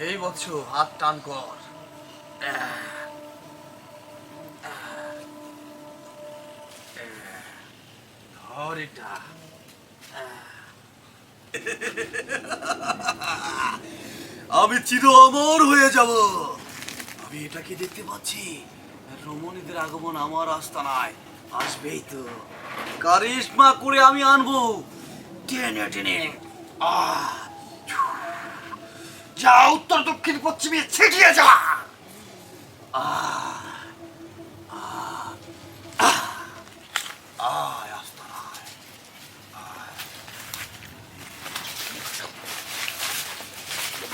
এই বৎস হাত টান কর। ধর এটা। আমি চির অমর হয়ে যাব। আমি এটাকে দেখতে পাচ্ছি, রমণীদের আগমন আমার আস্তানায় আসবেই তো। কারিশমা করে আমি আনবো, টেনে টেনে। আহ যা, উত্তর দক্ষিণ পশ্চিমে ছিটিয়ে যা। আহ আয় আস্তানায়।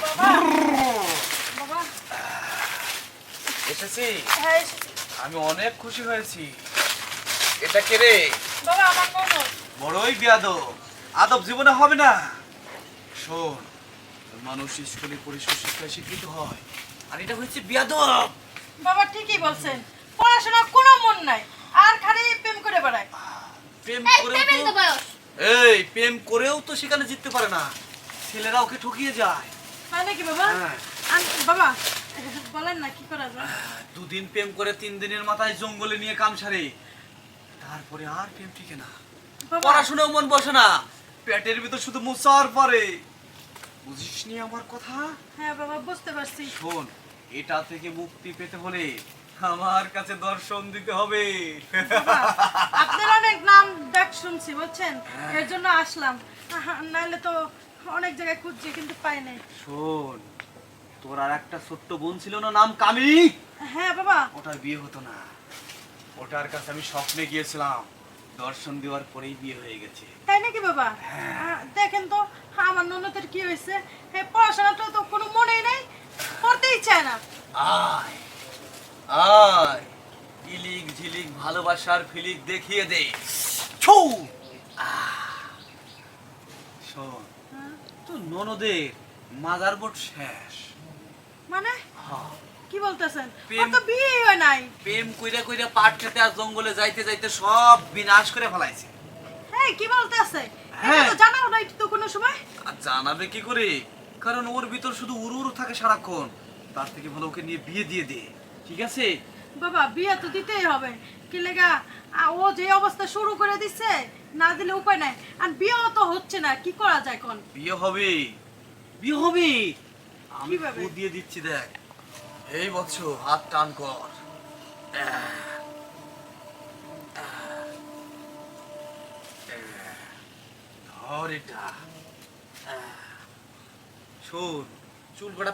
বাবা বাবা এসেছি। হ্যাঁ এসেছি। আমি অনেক খুশি হয়েছি। এটা কে রে? বাবা আমার ননদ। বড়ই বেয়াদব, আদব জীবনে হবে না। শোন, মানুষ স্কুলে পড়ে সুশিক্ষায় শিক্ষিত হয়, আর এটা হচ্ছে বেয়াদব। বাবা ঠিকই বলছেন, পড়াশোনা কোনো মন নাই, আর খালি প্রেম করে বেড়ায়। প্রেম এই করেও প্রেমের তো তো বয়স। প্রেম করেও তো সেখানে জিততে পারে না, ছেলেরা ওকে ঠকিয়ে যায়। হয় নাকি বাবা? হ্যাঁ। বাবা বলেন না কি করা যায়। দুদিন প্রেম করে 3 দিনের মাথায় জঙ্গলে নিয়ে কাম সারে, তারপরে আর প্রেম টিকে না। বাবা পড়াশোনাও মন বসে না, পেটের ভিতর শুধু মুসার পরে। বুঝিস নি আমার কথা? হ্যাঁ বাবা বুঝতে পারছি। শোন, এটা থেকে মুক্তি পেতে হলে আমার কাছে দর্শন দিতে হবে। বাবা আপনার অনেক নাম ডাক শুনছি বুঝছেন, এর জন্য আসলাম। নাহলে তো অনেক জায়গায় খুঁজছি কিন্তু পাই নাই। শোন, তোর আর একটা ছোট্ট বোন ছিল না, নাম কামিনী? হ্যাঁ বাবা। ওটার বিয়ে হতো না। ওটার কাছে আমি স্বপ্নে গিয়েছিলাম, দর্শন দেওয়ার পরেই বিয়ে হয়ে গেছে। তাই নাকি বাবা? দেখেন তো আমার ননদের কি হয়েছে, পড়াশোনাটা তো কোনো মনেই নাই, পড়তেই চায় না। আয় আয়, ইলিক ঝিলিক ভালোবাসার ফিলিক দেখিয়ে দে। ছু! শোন, হ্যাঁ, তো ননদের মাদার বোর্ড শেষ। মানে হ্যাঁ, কি বলতেছেন? প্রেম- ওর তো বিয়েই হয় নাই। প্রেম কইরা কইরা পাট খেতে আর জঙ্গলে যাইতে যাইতে সব বিনাশ করে ফেলাইছে। হ্যাঁ কি বলতেছে? হ্যাঁ। এটা তো জানাও নাই তো কোনো সময়। আর জানাবে কি করে, কারণ ওর ভিতর শুধু উড়ু উড়ু থাকে সারাক্ষণ। তার থেকে ভালো ওকে নিয়ে বিয়ে দিয়ে দে, ঠিক আছে? বাবা বিয়ে তো দিতেই হবে, কি লেগা? ও যে অবস্থা শুরু করে দিচ্ছে, না দিলে উপায় নাই। আর বিয়েও তো হচ্ছে না, কি করা যায় কোন? বিয়ে হবে, বিয়ে হবে। আমি কিভাবে? ফু দিয়ে দিচ্ছি, দেখ। এই বৎস হাত টান কর। ধর এটা। শোন, চুল কটা